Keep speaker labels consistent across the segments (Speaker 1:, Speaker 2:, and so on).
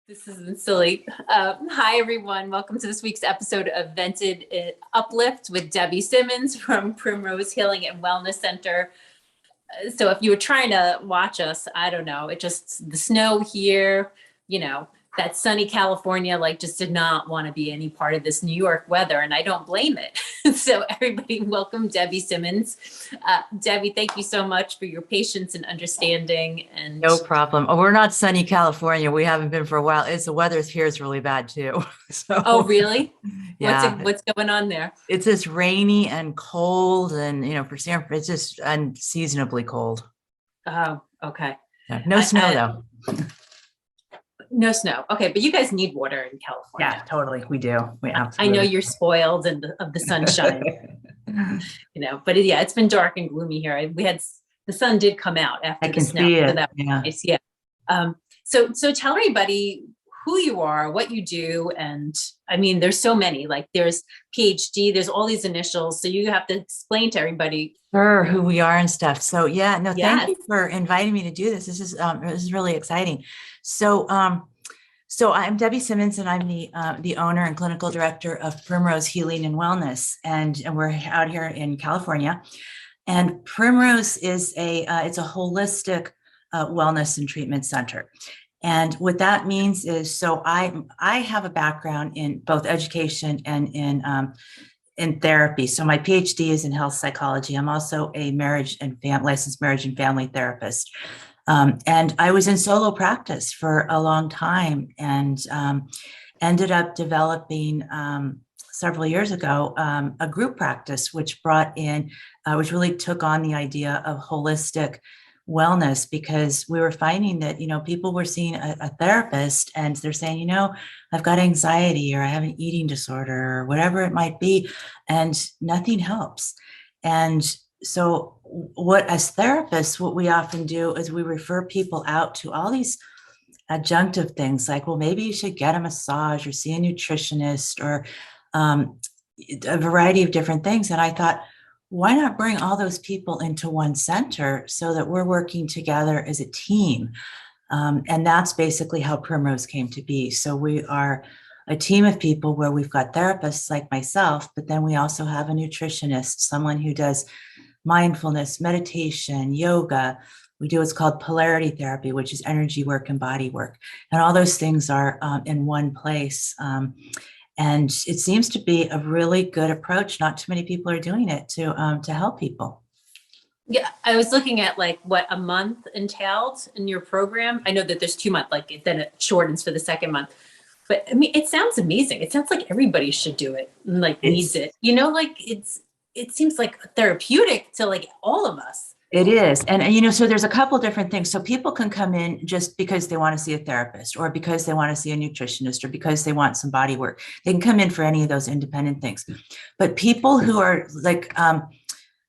Speaker 1: This isn't silly. Hi, everyone. Welcome to this week's episode of Vented Uplift with Debby Simmons from Primrose Healing and Wellness Center. So if you were trying to watch us, I don't know, it just, the snow here, that sunny California, just did not want to be any part of this New York weather, and I don't blame it. So everybody, welcome Debby Simmons. Debby, thank you so much for your patience and understanding. And
Speaker 2: no problem. Oh, we're not sunny California. We haven't been for a while. The weather here is really bad too.
Speaker 1: Oh, really?
Speaker 2: Yeah.
Speaker 1: What's going on there?
Speaker 2: It's just rainy and cold, and for San Francisco, it's just unseasonably cold.
Speaker 1: Oh, okay.
Speaker 2: Yeah. No snow though.
Speaker 1: No snow. Okay, but you guys need water in California.
Speaker 2: Yeah, totally. We do. We
Speaker 1: I
Speaker 2: absolutely.
Speaker 1: know you're spoiled and of the sunshine. But it's been dark and gloomy here. The sun did come out after
Speaker 2: I
Speaker 1: the
Speaker 2: can
Speaker 1: snow.
Speaker 2: see it.
Speaker 1: So that was nice. Yeah. So tell everybody who you are, what you do, and I mean, there's so many. There's Ph.D. There's all these initials, so you have to explain to everybody.
Speaker 2: Sure, who we are and stuff. So thank
Speaker 1: Yes.
Speaker 2: you for inviting me to do this. This is really exciting. So I'm Debby Simmons, and I'm the owner and clinical director of Primrose Healing and Wellness, and we're out here in California. And Primrose is it's a holistic wellness and treatment center. And what that means is, so I have a background in both education and in therapy. So my PhD is in health psychology. I'm also a licensed marriage and family therapist. And I was in solo practice for a long time, and ended up developing several years ago a group practice, which which really took on the idea of holistic wellness, because we were finding that people were seeing a therapist and they're saying, I've got anxiety, or I have an eating disorder, or whatever it might be, and nothing helps. And so as therapists, what we often do is we refer people out to all these adjunctive things, like, well, maybe you should get a massage or see a nutritionist, or a variety of different things. And I thought, why not bring all those people into one center so that we're working together as a team? And that's basically how Primrose came to be. So we are a team of people where we've got therapists like myself, but then we also have a nutritionist, someone who does mindfulness, meditation, yoga. We do what's called polarity therapy, which is energy work and body work. And all those things are in one place. And it seems to be a really good approach. Not too many people are doing it to help people.
Speaker 1: Yeah, I was looking at what a month entailed in your program. I know that there's 2 months, then it shortens for the second month. But I mean, it sounds amazing. It sounds like everybody should do it and needs it. It seems like therapeutic to all of us.
Speaker 2: It is. And, so there's a couple different things. So people can come in just because they want to see a therapist, or because they want to see a nutritionist, or because they want some body work. They can come in for any of those independent things. But people who are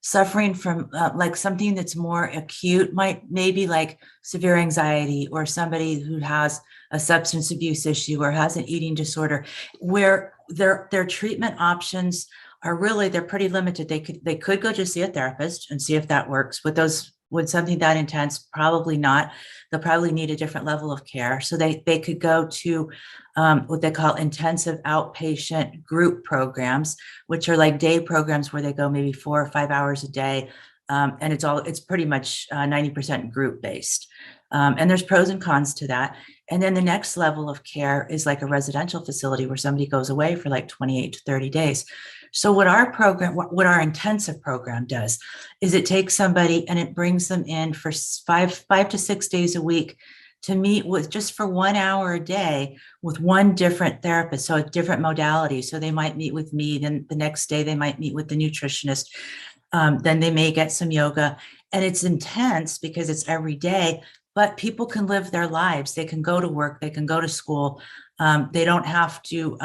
Speaker 2: suffering from something that's more acute, maybe severe anxiety, or somebody who has a substance abuse issue or has an eating disorder, where their treatment options are they're pretty limited. They could go just see a therapist and see if that works. With something that intense, probably not. They'll probably need a different level of care. So they could go to what they call intensive outpatient group programs, which are day programs where they go maybe 4 or 5 hours a day. And it's pretty much 90% group based. And there's pros and cons to that. And then the next level of care is a residential facility where somebody goes away for 28 to 30 days. So what our intensive program does is it takes somebody and it brings them in for five to 6 days a week to meet with, just for 1 hour a day, with one different therapist. So a different modality. So they might meet with me, then the next day they might meet with the nutritionist. Then they may get some yoga, and it's intense because it's every day, but people can live their lives. They can go to work, they can go to school. They don't have to,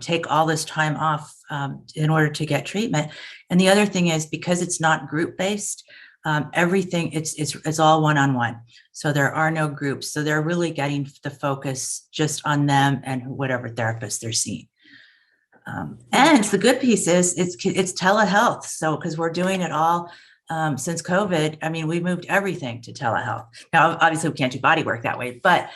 Speaker 2: take all this time off in order to get treatment. And the other thing is, because it's not group based, everything it's all one-on-one. So there are no groups. So they're really getting the focus just on them and whatever therapist they're seeing. And the good piece is it's telehealth. So because we're doing it all since COVID, I mean, we moved everything to telehealth. Now, obviously we can't do body work that way, but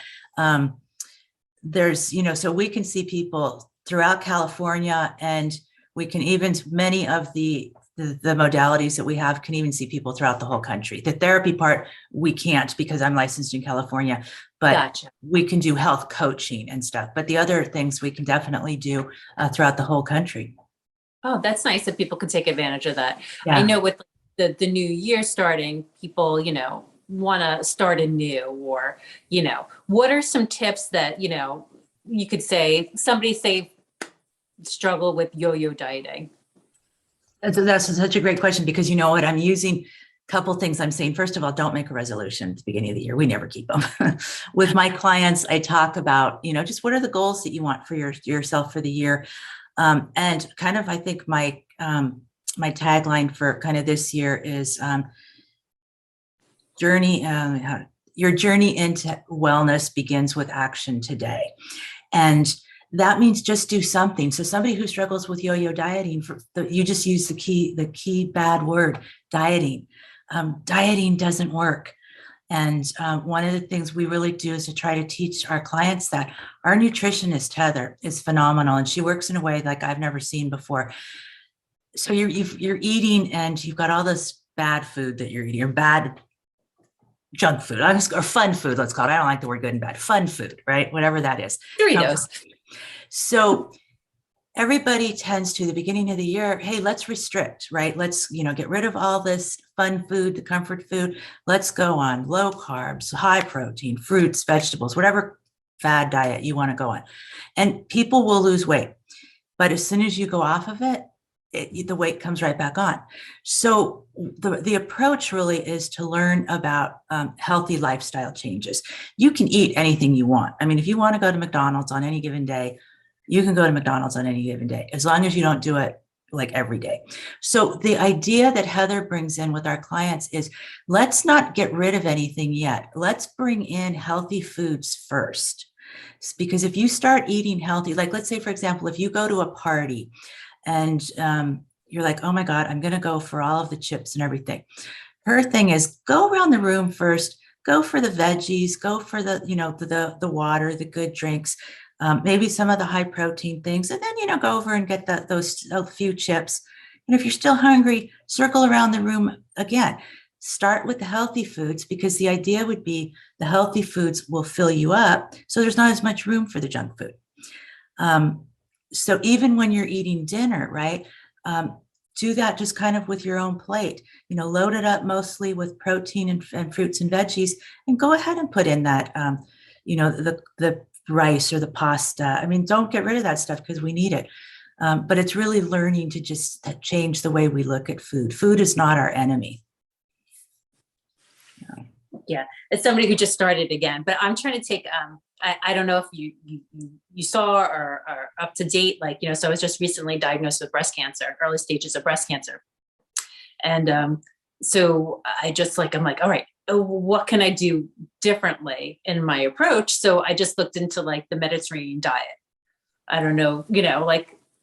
Speaker 2: there's, so we can see people throughout California, and we can even, many of the modalities that we have can even see people throughout the whole country. The therapy part, we can't because I'm licensed in California, but
Speaker 1: Gotcha.
Speaker 2: we can do health coaching and stuff. But the other things we can definitely do throughout the whole country.
Speaker 1: Oh, that's nice that people can take advantage of that.
Speaker 2: Yeah.
Speaker 1: I know with the new year starting, people, want to start anew, or, what are some tips that, you could say, somebody say struggle with yo-yo dieting?
Speaker 2: That's such a great question, because you know what, I'm using a couple things. I'm saying, first of all, don't make a resolution at the beginning of the year. We never keep them. With my clients, I talk about, just what are the goals that you want for yourself for the year. And kind of, I think my tagline for kind of this year is your journey into wellness begins with action today. And that means just do something. So somebody who struggles with yo-yo dieting, you just use the key bad word, dieting. Dieting doesn't work. And one of the things we really do is to try to teach our clients that our nutritionist, Heather, is phenomenal. And she works in a way like I've never seen before. So you're eating, and you've got all this bad food that you're eating, or bad junk food, or fun food, let's call it. I don't like the word good and bad. Fun food, right? Whatever that is.
Speaker 1: Doritos.
Speaker 2: So everybody tends to, the beginning of the year, hey, let's restrict, right? Let's, get rid of all this fun food, the comfort food. Let's go on low carbs, high protein, fruits, vegetables, whatever fad diet you want to go on. And people will lose weight. But as soon as you go off of it, the weight comes right back on. So the approach really is to learn about healthy lifestyle changes. You can eat anything you want. I mean, if you want to go to McDonald's on any given day, you can go to McDonald's on any given day, as long as you don't do it like every day. So the idea that Heather brings in with our clients is, let's not get rid of anything yet. Let's bring in healthy foods first. Because if you start eating healthy, like let's say, for example, if you go to a party and you're like, oh my God, I'm going to go for all of the chips and everything. Her thing is, go around the room first, go for the veggies, go for the water, the good drinks, maybe some of the high protein things, and then, go over and get those few chips. And if you're still hungry, circle around the room again. Start with the healthy foods, because the idea would be the healthy foods will fill you up, so there's not as much room for the junk food. So even when you're eating dinner, right, do that just kind of with your own plate, load it up mostly with protein and fruits and veggies, and go ahead and put in that, the rice or the pasta. I mean, don't get rid of that stuff, because we need it. But it's really learning to just change the way we look at food. Food is not our enemy.
Speaker 1: Yeah, it's somebody who just started again, but I'm trying to take, I don't know if you saw or are up to date, so I was just recently diagnosed with breast cancer, early stages of breast cancer. And so I'm like, all right, what can I do differently in my approach? So I just looked into the Mediterranean diet. I don't know,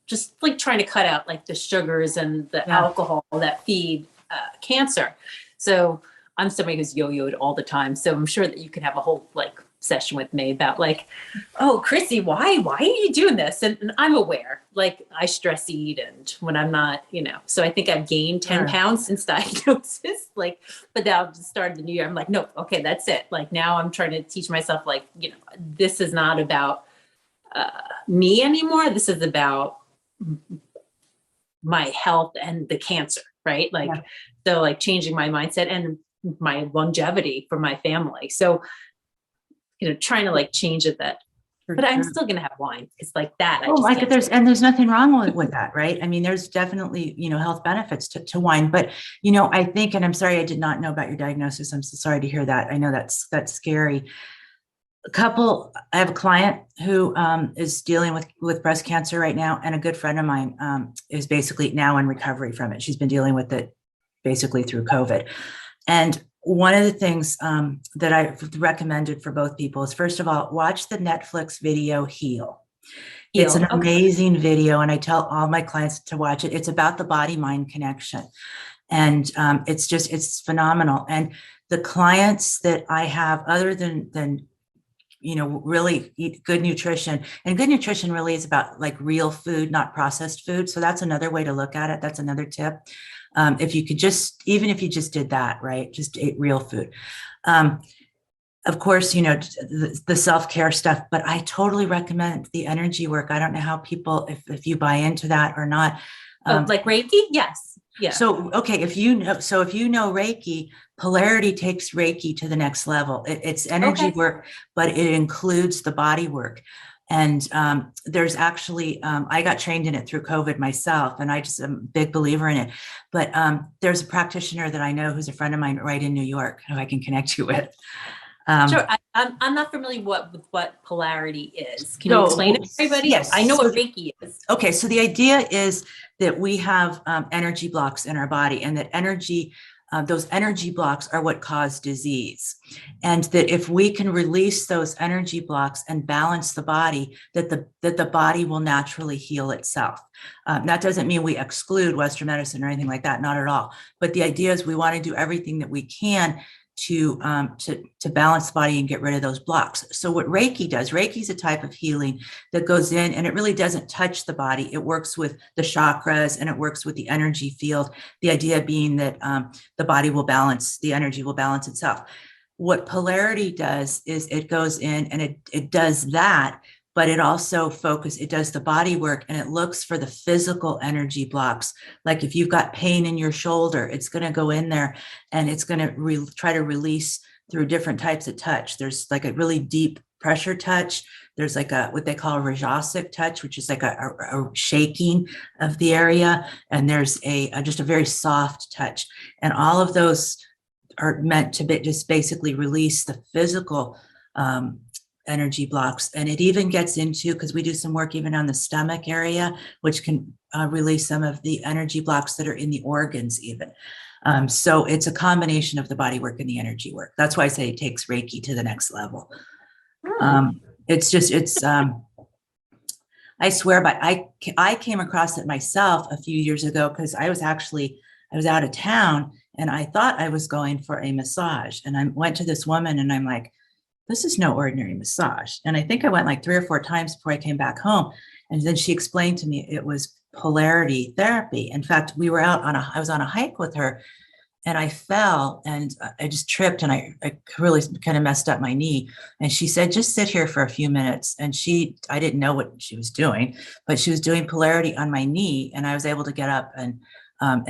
Speaker 1: just trying to cut out the sugars and the alcohol that feed cancer. So I'm somebody who's yo-yoed all the time. So I'm sure that you could have a whole session with me about oh, Chrisie, why are you doing this? And I'm aware, I stress eat, and when I'm not, so I think I've gained 10 pounds since diagnosis, but now I've started the new year. I'm like, no, okay, that's it. Now I'm trying to teach myself, this is not about me anymore. This is about my health and the cancer, right? So changing my mindset and my longevity for my family. So, trying to change it but I'm still going to have wine. It's that.
Speaker 2: There's nothing wrong with that, right? I mean, there's definitely, health benefits to wine, but, I think, and I'm sorry, I did not know about your diagnosis. I'm so sorry to hear that. I know that's scary. I have a client who is dealing with breast cancer right now. And a good friend of mine is basically now in recovery from it. She's been dealing with it basically through COVID. And one of the things that I've recommended for both people is, first of all, watch the Netflix video Heal. It's an amazing video, and I tell all my clients to watch it. It's about the body-mind connection. And it's phenomenal. And the clients that I have, other than really eat good nutrition. And good nutrition really is about like real food, not processed food. So that's another way to look at it. That's another tip. If you could even if you just did that, right, just ate real food. Of course, the self-care stuff, but I totally recommend the energy work. I don't know how people, if you buy into that or not.
Speaker 1: Like Reiki? Yes. Yeah.
Speaker 2: So, okay, if you know Reiki, polarity takes Reiki to the next level. It's energy work, but it includes the body work. And there's actually, I got trained in it through COVID myself, and I just am a big believer in it. But there's a practitioner that I know who's a friend of mine right in New York who I can connect you with.
Speaker 1: Sure. I'm not familiar with what polarity is. Can you explain it to everybody?
Speaker 2: Yes.
Speaker 1: I know what Reiki is.
Speaker 2: Okay. So the idea is that we have energy blocks in our body, and that those energy blocks are what cause disease. And that if we can release those energy blocks and balance the body, that the body will naturally heal itself. That doesn't mean we exclude Western medicine or anything like that, not at all. But the idea is we want to do everything that we can to balance the body and get rid of those blocks. So what Reiki does, Reiki is a type of healing that goes in, and it really doesn't touch the body. It works with the chakras, and it works with the energy field. The idea being that the body will balance, the energy will balance itself. What polarity does is it goes in and it does that, but it also it does the body work, and it looks for the physical energy blocks. Like if you've got pain in your shoulder, it's going to go in there and it's going to try to release through different types of touch. There's like a really deep pressure touch. There's like what they call a rajasic touch, which is like a shaking of the area. And there's just a very soft touch. And all of those are meant to just basically release the physical energy blocks. And it even gets into, because we do some work even on the stomach area, which can release some of the energy blocks that are in the organs even. So it's a combination of the body work and the energy work. That's why I say it takes Reiki to the next level. I swear by, I came across it myself a few years ago, because I was out of town, and I thought I was going for a massage, and I went to this woman, and I'm like, this is no ordinary massage. And I think I went like 3 or 4 times before I came back home. And then she explained to me it was polarity therapy. In fact, I was on a hike with her, and I fell and I just tripped, and I really kind of messed up my knee. And she said, just sit here for a few minutes. And I didn't know what she was doing, but she was doing polarity on my knee, and I was able to get up and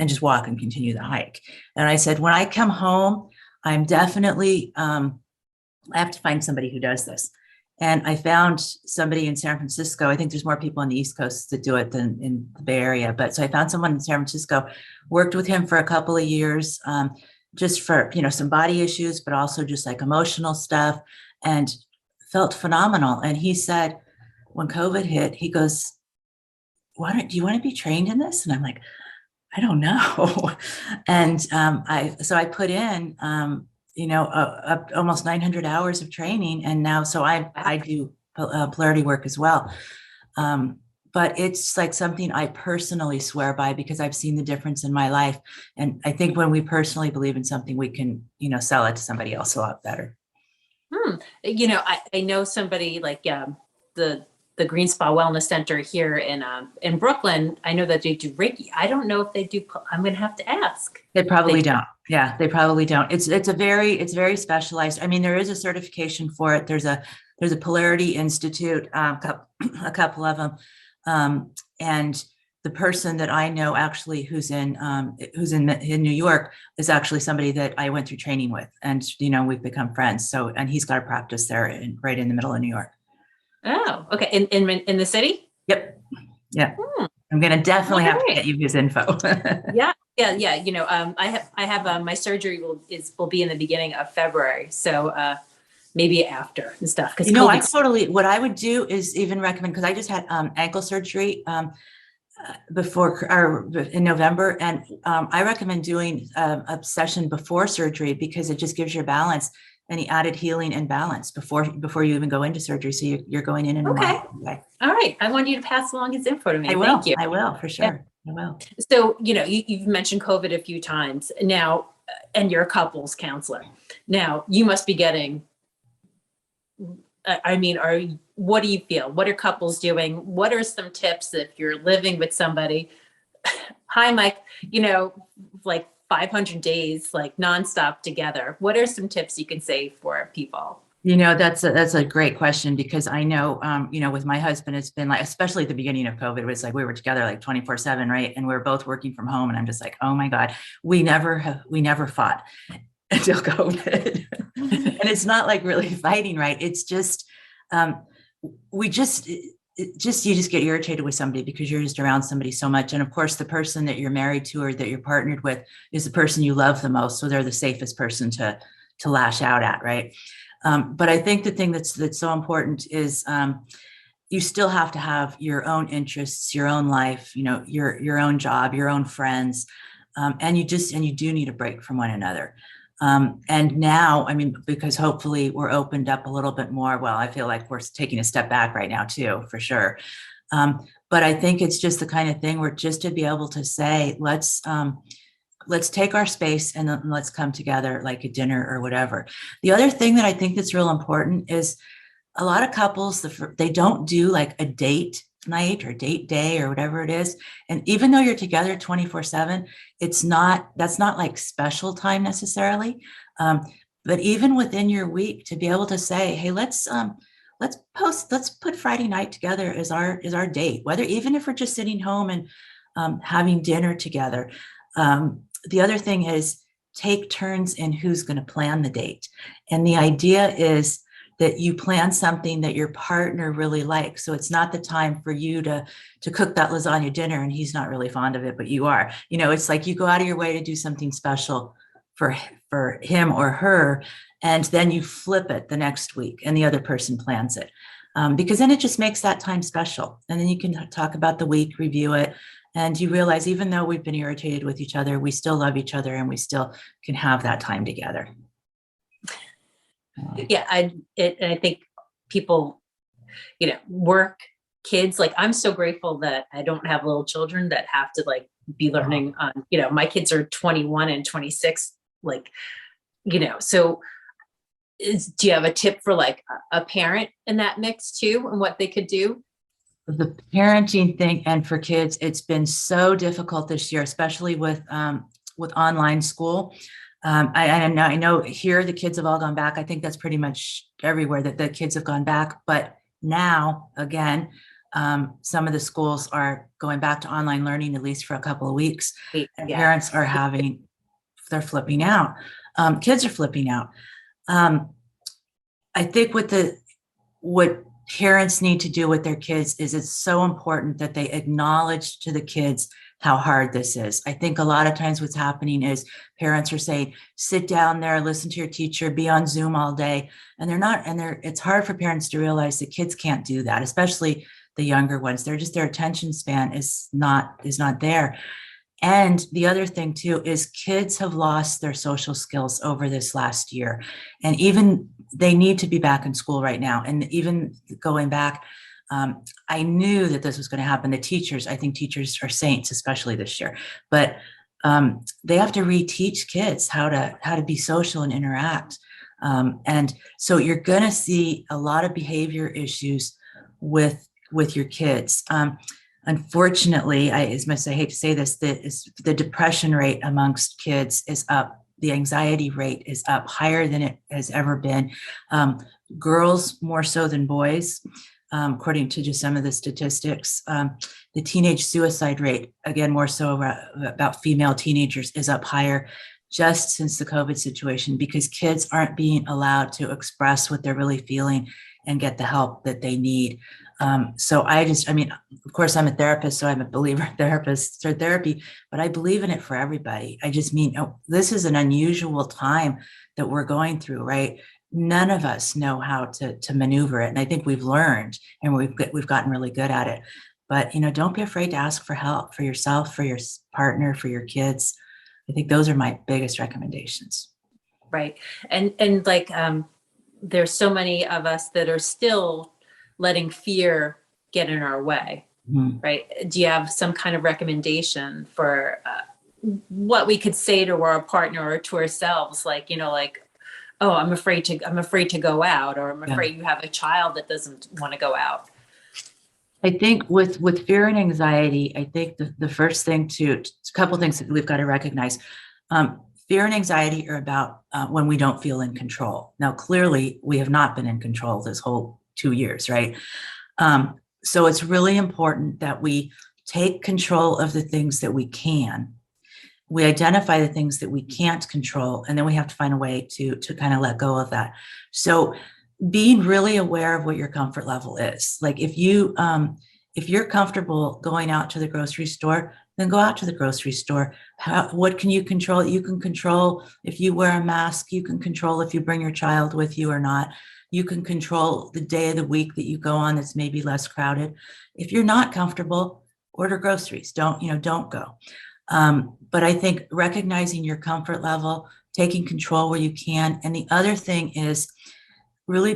Speaker 2: just walk and continue the hike. And I said, when I come home, I'm definitely, I have to find somebody who does this. And I found somebody in San Francisco. I think there's more people on the East Coast that do it than in the Bay Area. But so I found someone in San Francisco, worked with him for a couple of years, just for, some body issues, but also just like emotional stuff, and felt phenomenal. And he said, when COVID hit, he goes, do you want to be trained in this? And I'm like, I don't know. And I put in, almost 900 hours of training. And now, so I do polarity work as well. But it's like something I personally swear by, because I've seen the difference in my life. And I think when we personally believe in something, we can, sell it to somebody else a lot better.
Speaker 1: I know somebody like the Green Spa Wellness Center here in Brooklyn. I know that they do Reiki. I don't know if they do. I'm going to have to ask.
Speaker 2: They probably don't. Yeah, they probably don't. It's very specialized. I mean, there is a certification for it. There's a Polarity Institute, a couple of them, and the person that I know actually who's in New York is actually somebody that I went through training with, and we've become friends. So, and he's got a practice there right in the middle of New York.
Speaker 1: Oh, okay. In the city?
Speaker 2: Yep. Yeah. I'm going to definitely have to get you his info.
Speaker 1: Yeah. I have my surgery will be in the beginning of February. So, maybe after and stuff. Cause
Speaker 2: what I would do is even recommend, cause I just had, ankle surgery, in November. And, I recommend doing a session before surgery, because it just gives your balance, any added healing and balance before you even go into surgery. So you're going in and
Speaker 1: okay. All right. I want you to pass along his info to me. Thank you.
Speaker 2: I will, for sure. Yeah. I will.
Speaker 1: So, you've mentioned COVID a few times now, and you're a couples counselor. Now you must be getting what do you feel? What are couples doing? What are some tips if you're living with somebody? Hi, Mike, like 500 days, like nonstop together. What are some tips you can say for people?
Speaker 2: That's a great question, because I know, with my husband, it's been like, especially at the beginning of COVID, it was like we were together like 24/7, right? And we were both working from home, and I'm just like, oh my God, we never fought until COVID. And it's not like really fighting, right? It's just, we just, you just get irritated with somebody because you're just around somebody so much. And of course, the person that you're married to or that you're partnered with is the person you love the most. So they're the safest person to lash out at, right? But I think the thing that's so important is, you still have to have your own interests, your own life, your own job, your own friends. And you do need a break from one another. And now, because hopefully we're opened up a little bit more. Well, I feel like we're taking a step back right now too, for sure. But I think it's just the kind of thing where just to be able to say, let's take our space and then let's come together like a dinner or whatever. The other thing that I think that's real important is a lot of couples, they don't do like a date night or date day or whatever it is. And even though you're together 24/7, that's not like special time necessarily. But even within your week, to be able to say, hey, let's put Friday night together as our date, whether even if we're just sitting home and having dinner together. The other thing is take turns in who's going to plan the date. And the idea is that you plan something that your partner really likes. So it's not the time for you to cook that lasagna dinner and he's not really fond of it, but you are. It's like you go out of your way to do something special for him or her, and then you flip it the next week and the other person plans it. Because then it just makes that time special. And then you can talk about the week, review it, and you realize even though we've been irritated with each other, we still love each other and we still can have that time together.
Speaker 1: Yeah, I think people, work, kids, like I'm so grateful that I don't have little children that have to like be learning on, my kids are 21 and 26, like, so do you have a tip for like a parent in that mix too and what they could do?
Speaker 2: The parenting thing, and for kids, it's been so difficult this year, especially with online school. I know here the kids have all gone back. I think that's pretty much everywhere that the kids have gone back. But now, again, some of the schools are going back to online learning, at least for a couple of weeks. And parents are they're flipping out. Kids are flipping out. I think what parents need to do with their kids is it's so important that they acknowledge to the kids how hard this is. I think a lot of times what's happening is parents are saying, sit down there, listen to your teacher, be on Zoom all day. And it's hard for parents to realize that kids can't do that, especially the younger ones. Their attention span is not there. And the other thing too is kids have lost their social skills over this last year. And even they need to be back in school right now. And even going back, I knew that this was going to happen. I think teachers are saints, especially this year, but they have to reteach kids how to be social and interact. And so you're going to see a lot of behavior issues with your kids. Unfortunately, as much as I hate to say this, the depression rate amongst kids is up. The anxiety rate is up higher than it has ever been. Girls more so than boys, according to just some of the statistics. The teenage suicide rate, again, more so about female teenagers, is up higher just since the COVID situation, because kids aren't being allowed to express what they're really feeling and get the help that they need. So of course I'm a therapist, so I'm a believer in therapy, but I believe in it for everybody. I just mean, this is an unusual time that we're going through, right? None of us know how to maneuver it. And I think we've learned and we've gotten really good at it, but don't be afraid to ask for help for yourself, for your partner, for your kids. I think those are my biggest recommendations.
Speaker 1: Right. And like, there's so many of us that are still letting fear get in our way, right? Do you have some kind of recommendation for what we could say to our partner or to ourselves? Like, oh, I'm afraid to go out, or I'm
Speaker 2: Yeah.
Speaker 1: afraid you have a child that doesn't want to go out.
Speaker 2: I think with fear and anxiety, I think the first thing a couple things that we've got to recognize. Fear and anxiety are about when we don't feel in control. Now, clearly, we have not been in control this whole 2 years, right? So it's really important that we take control of the things that we can. We identify the things that we can't control, and then we have to find a way to kind of let go of that. So being really aware of what your comfort level is. Like if you're comfortable going out to the grocery store, then go out to the grocery store. What can you control? You can control if you wear a mask. You can control if you bring your child with you or not. You can control the day of the week that you go on that's maybe less crowded. If you're not comfortable, order groceries. Don't go. But I think recognizing your comfort level, taking control where you can. And the other thing is really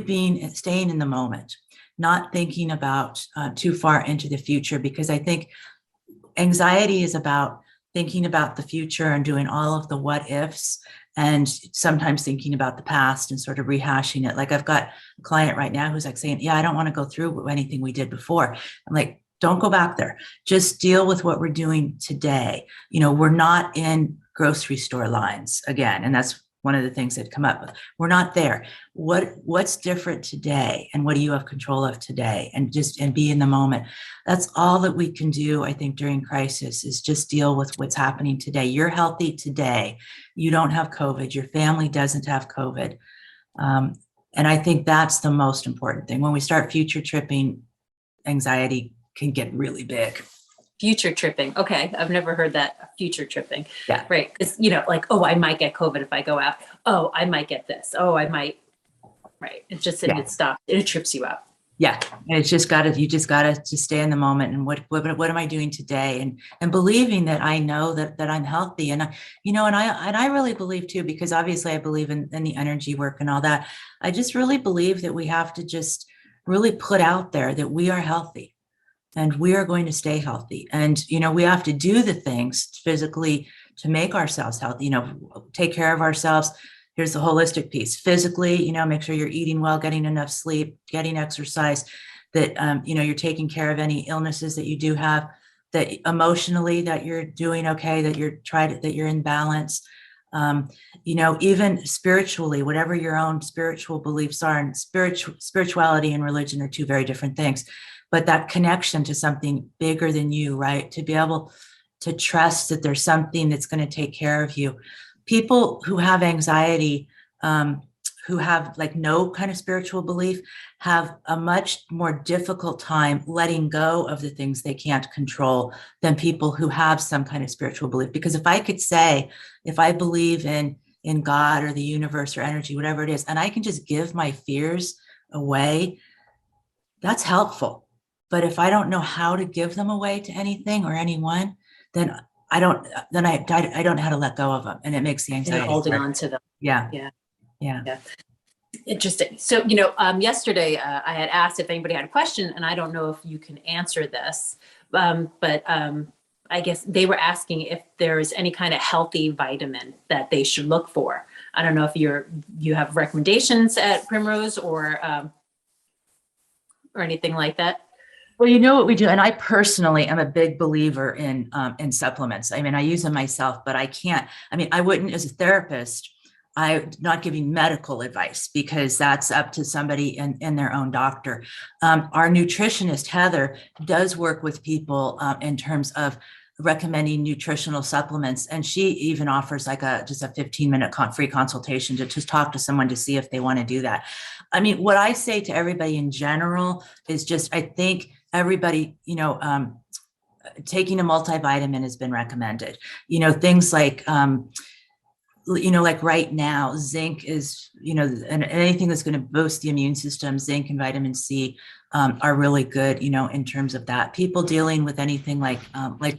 Speaker 2: staying in the moment, not thinking about too far into the future, because I think anxiety is about thinking about the future and doing all of the what ifs, and sometimes thinking about the past and sort of rehashing it. Like I've got a client right now who's like saying, yeah, I don't want to go through anything we did before. I'm like, don't go back there. Just deal with what we're doing today. We're not in grocery store lines again. And that's one of the things that come up. We're not there. What's different today? And what do you have control of today? And be in the moment. That's all that we can do, I think, during crisis, is just deal with what's happening today. You're healthy today. You don't have COVID. Your family doesn't have COVID. And I think that's the most important thing. When we start future tripping, anxiety can get really big.
Speaker 1: Future tripping. Okay. I've never heard that. Future tripping.
Speaker 2: Yeah.
Speaker 1: Right. Because, like, oh, I might get COVID if I go out. Oh, I might get this. Oh, I might. Right. It stops. It trips you up.
Speaker 2: Yeah. And you just gotta stay in the moment. And what am I doing today? And believing that I know that I'm healthy. And I really believe too, because obviously I believe in the energy work and all that. I just really believe that we have to just really put out there that we are healthy. And we are going to stay healthy. And, we have to do the things physically to make ourselves healthy, take care of ourselves. Here's the holistic piece. Physically, make sure you're eating well, getting enough sleep, getting exercise, that, you're taking care of any illnesses that you do have, that emotionally that you're doing okay, that you're in balance. Even spiritually, whatever your own spiritual beliefs are, and spirituality and religion are two very different things. But that connection to something bigger than you, right? To be able to trust that there's something that's going to take care of you. People who have anxiety, who have like no kind of spiritual belief, have a much more difficult time letting go of the things they can't control than people who have some kind of spiritual belief. Because if I believe in God or the universe or energy, whatever it is, and I can just give my fears away, that's helpful. But if I don't know how to give them away to anything or anyone, then I don't know how to let go of them. And it makes the anxiety.
Speaker 1: And holding on to them.
Speaker 2: Yeah.
Speaker 1: Interesting. So, yesterday I had asked if anybody had a question, and I don't know if you can answer this, but I guess they were asking if there is any kind of healthy vitamin that they should look for. I don't know if you have recommendations at Primrose or anything like that.
Speaker 2: Well, you know what we do, and I personally am a big believer in supplements. I mean, I use them myself, but I can't. I mean, I wouldn't, as a therapist, I'm not giving medical advice, because that's up to somebody and their own doctor. Our nutritionist, Heather, does work with people in terms of recommending nutritional supplements. And she even offers like just a 15-minute free consultation to just talk to someone to see if they want to do that. I mean, what I say to everybody in general is just, I think everybody, taking a multivitamin has been recommended. Things like, like right now, zinc is, and anything that's going to boost the immune system, zinc and vitamin C are really good, in terms of that. People dealing with anything like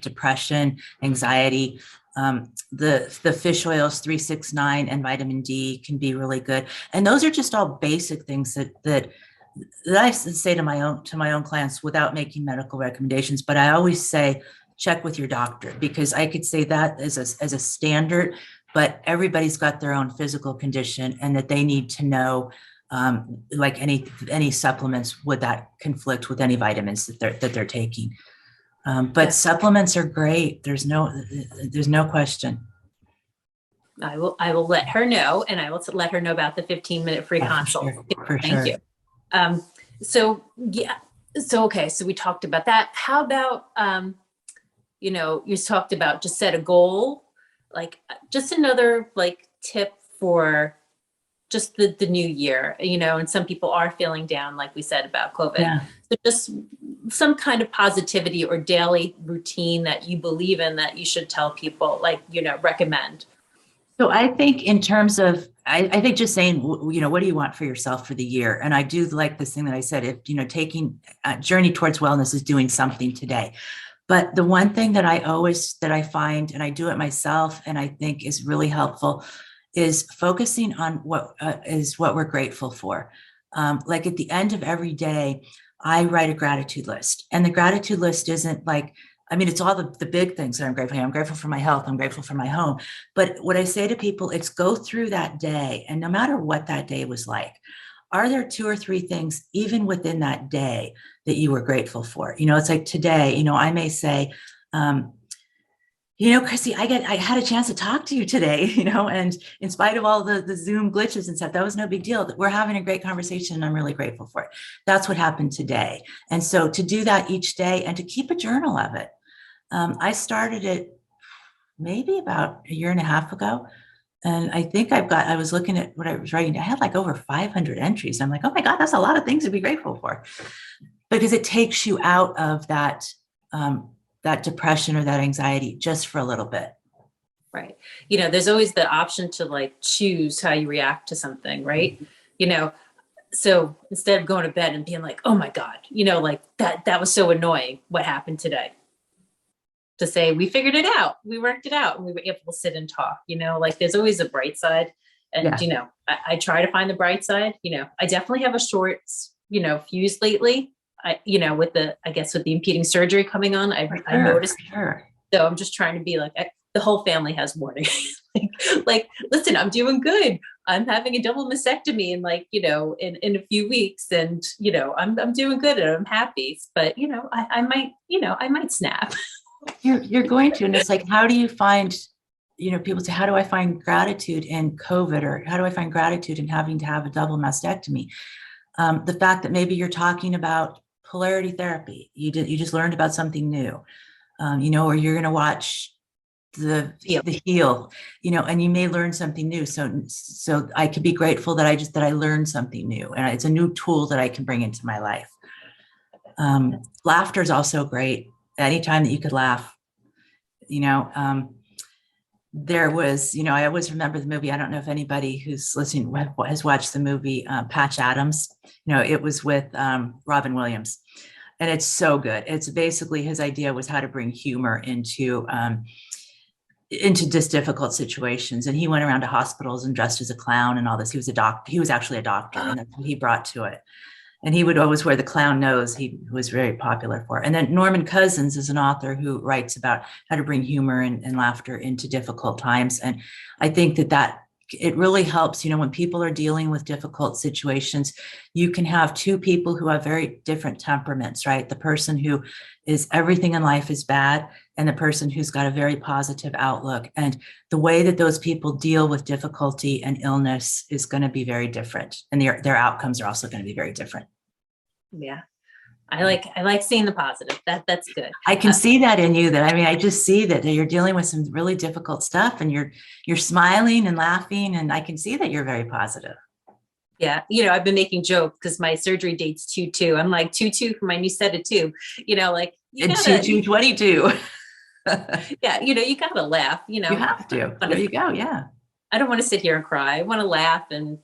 Speaker 2: depression, anxiety, the fish oils 369 and vitamin D can be really good. And those are just all basic things that I say to my own clients without making medical recommendations. But I always say, check with your doctor, because I could say that as a standard. but everybody's got their own physical condition, and that they need to know, like any supplements, would that conflict with any vitamins that they're taking. But supplements are great. There's no question.
Speaker 1: I will let her know, and I will let her know about the 15-minute free consult.
Speaker 2: Thank
Speaker 1: you. So okay. So we talked about that. How about, you talked about just set a goal, like just another like tip for just the new year, and some people are feeling down, like we said about COVID.
Speaker 2: Yeah.
Speaker 1: So just some kind of positivity or daily routine that you believe in that you should tell people, like, recommend.
Speaker 2: So I think in terms of, I think just saying, what do you want for yourself for the year? And I do like this thing that I said, if, taking a journey towards wellness is doing something today. But the one thing that I find, and I do it myself, and I think is really helpful, is focusing on what we're grateful for. Like at the end of every day, I write a gratitude list, and the gratitude list isn't like, it's all the big things that I'm grateful for. I'm grateful for my health. I'm grateful for my home. But what I say to people, it's go through that day, and no matter what that day was like, are there 2 or 3 things even within that day that you were grateful for? It's like today, I may say, Chrisie, I had a chance to talk to you today, and in spite of all the Zoom glitches and stuff, that was no big deal. We're having a great conversation, and I'm really grateful for it. That's what happened today. And so to do that each day and to keep a journal of it. I started it maybe about a year and a half ago. And I think I was looking at what I was writing. I had like over 500 entries. I'm like, oh my God, that's a lot of things to be grateful for, because it takes you out of that depression or that anxiety just for a little bit.
Speaker 1: Right. There's always the option to like choose how you react to something, right? So instead of going to bed and being like, oh my God, like that was so annoying, what happened today? To say, we figured it out, we worked it out, and we were able to sit and talk, like there's always a bright side. And, I try to find the bright side. I definitely have a short, fuse lately. With the impeding surgery coming on, I noticed.
Speaker 2: Sure.
Speaker 1: So I'm just trying to be like, the whole family has warning. like, listen, I'm doing good. I'm having a double mastectomy in a few weeks, and, I'm doing good and I'm happy, but, I might snap.
Speaker 2: You're going to, and it's like, how do you find, people say, how do I find gratitude in COVID, or how do I find gratitude in having to have a double mastectomy? The fact that maybe you're talking about polarity therapy, you just learned about something new, or you're going to watch the Heal, and you may learn something new. So I could be grateful that I learned something new, and it's a new tool that I can bring into my life. Laughter is also great. Anytime that you could laugh, there was, I always remember the movie. I don't know if anybody who's listening has watched the movie Patch Adams. It was with Robin Williams, and it's so good. It's basically, his idea was how to bring humor into just difficult situations. And he went around to hospitals and dressed as a clown and all this. He was a doctor. He was actually a doctor, and that's what he brought to it. And he would always wear the clown nose. He was very popular for it. And then Norman Cousins is an author who writes about how to bring humor and laughter into difficult times. And I think that it really helps, when people are dealing with difficult situations. You can have 2 people who have very different temperaments, right? The person who is everything in life is bad, and the person who's got a very positive outlook. And the way that those people deal with difficulty and illness is going to be very different. And their outcomes are also going to be very different.
Speaker 1: Yeah. I like seeing the positive. That's good.
Speaker 2: I can see that in you. I just see that you're dealing with some really difficult stuff, and you're smiling and laughing, and I can see that you're very positive.
Speaker 1: Yeah. I've been making jokes because my surgery date's 2/2. I'm like 2/2 for my new set of 2, like.
Speaker 2: And 2/22.
Speaker 1: Yeah. You gotta laugh,
Speaker 2: You have to. There you go. Yeah.
Speaker 1: I don't want to sit here and cry. I want to laugh and,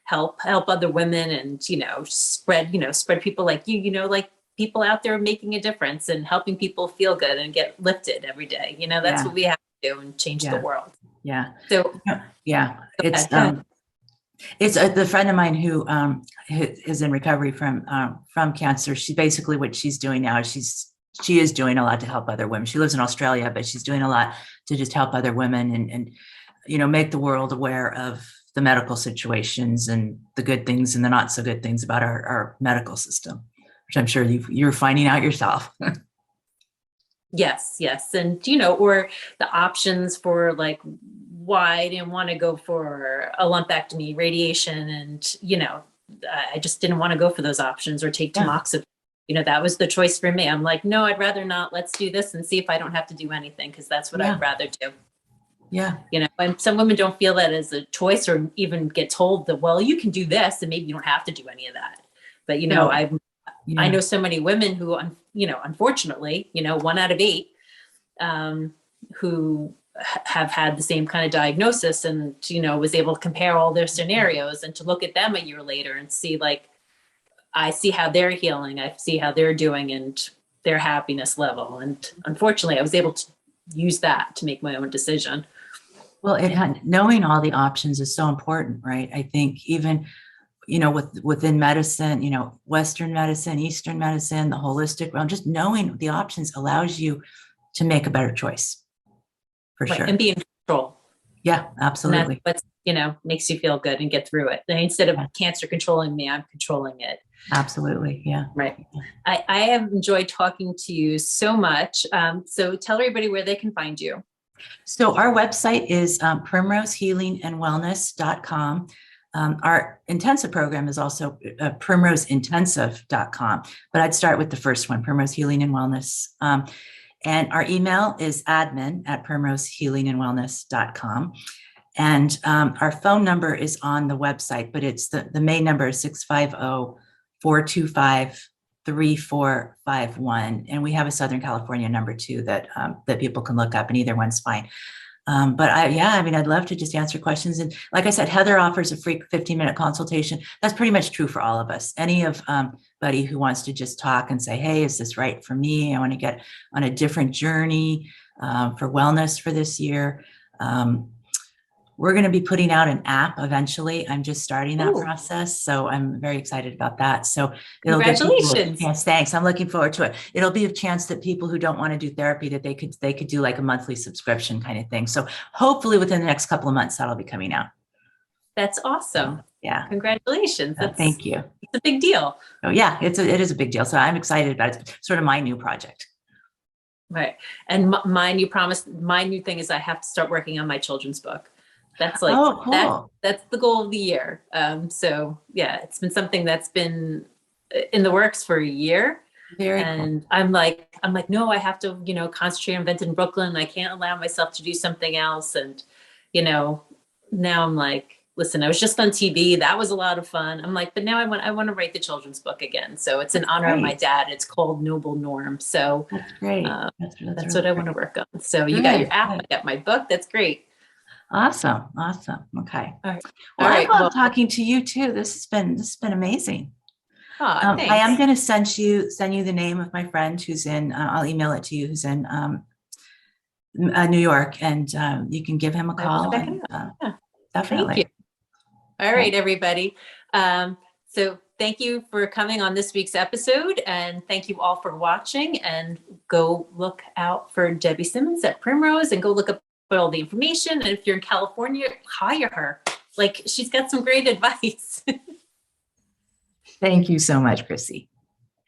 Speaker 1: help other women, and, spread people like you, like people out there making a difference and helping people feel good and get lifted every day. That's what we have to do, and change the world.
Speaker 2: Yeah.
Speaker 1: So,
Speaker 2: yeah, it's the friend of mine who is in recovery from cancer. She basically, what she's doing now is she is doing a lot to help other women. She lives in Australia, but she's doing a lot to just help other women. And make the world aware of the medical situations and the good things and the not so good things about our medical system, which I'm sure you're finding out yourself.
Speaker 1: Yes, yes. And, or the options for like why I didn't want to go for a lumpectomy, radiation, and, I just didn't want to go for those options or take tamoxifen. That was the choice for me. I'm like, no, I'd rather not. Let's do this and see if I don't have to do anything, because that's what I'd rather do.
Speaker 2: Yeah.
Speaker 1: And some women don't feel that as a choice, or even get told that, well, you can do this and maybe you don't have to do any of that. But, I know so many women who, unfortunately, 1 out of 8 who have had the same kind of diagnosis, and, was able to compare all their scenarios and to look at them a year later and see, like, I see how they're healing. I see how they're doing and their happiness level. And unfortunately, I was able to use that to make my own decision.
Speaker 2: Well, knowing all the options is so important, right? I think even, within medicine, Western medicine, Eastern medicine, the holistic realm, just knowing the options allows you to make a better choice, for sure.
Speaker 1: And be in control.
Speaker 2: Yeah, absolutely.
Speaker 1: And that's what, makes you feel good and get through it. And instead of cancer controlling me, I'm controlling it.
Speaker 2: Absolutely. Yeah.
Speaker 1: Right. I have enjoyed talking to you so much. So tell everybody where they can find you.
Speaker 2: So our website is Primrose Healing and Wellness.com. Our intensive program is also primroseintensive.com, but I'd start with the first one, Primrose Healing and Wellness. And our email is admin@primrosehealingandwellness.com. And our phone number is on the website, but it's the main number is 650-425-3451. And we have a Southern California number too that people can look up, and either one's fine. But I'd love to just answer questions. And like I said, Heather offers a free 15-minute consultation. That's pretty much true for all of us. Any of buddy who wants to just talk and say, hey, is this right for me? I want to get on a different journey for wellness for this year. We're going to be putting out an app eventually. I'm just starting that process, so I'm very excited about that. So
Speaker 1: congratulations.
Speaker 2: Yes, thanks. I'm looking forward to it. It'll be a chance that people who don't want to do therapy, that they could do like a monthly subscription kind of thing. So hopefully within the next couple of months, that'll be coming out.
Speaker 1: That's awesome.
Speaker 2: Yeah.
Speaker 1: Congratulations.
Speaker 2: Thank you.
Speaker 1: It's a big deal.
Speaker 2: Oh yeah, it is a big deal. So I'm excited about it. It's sort of my new project.
Speaker 1: Right. And my new thing is I have to start working on my children's book. That's like,
Speaker 2: cool.
Speaker 1: That's the goal of the year. So yeah, it's been something that's been in the works for a year.
Speaker 2: Cool.
Speaker 1: I'm like, no, I have to, concentrate on Invented in Brooklyn. I can't allow myself to do something else. And, now I'm like, listen, I was just on TV. That was a lot of fun. I'm like, but now I want to write the children's book again. So it's in honor of my dad. It's called Noble Norm. So
Speaker 2: that's great.
Speaker 1: That's what I want to work on. So you got your app, I got my book. That's great.
Speaker 2: Awesome. Okay.
Speaker 1: All right.
Speaker 2: Well, I love talking to you too. This has been amazing.
Speaker 1: Thanks.
Speaker 2: I am going to send you the name of my friend who's in. I'll email it to you. Who's in New York, and you can give him a call. And, definitely.
Speaker 1: Thank you. All right, everybody. So thank you for coming on this week's episode, and thank you all for watching. And go look out for Debby Simmons at Primrose, and go look up all the information. And if you're in California, hire her. Like, she's got some great advice.
Speaker 2: Thank you so much, Chrisie.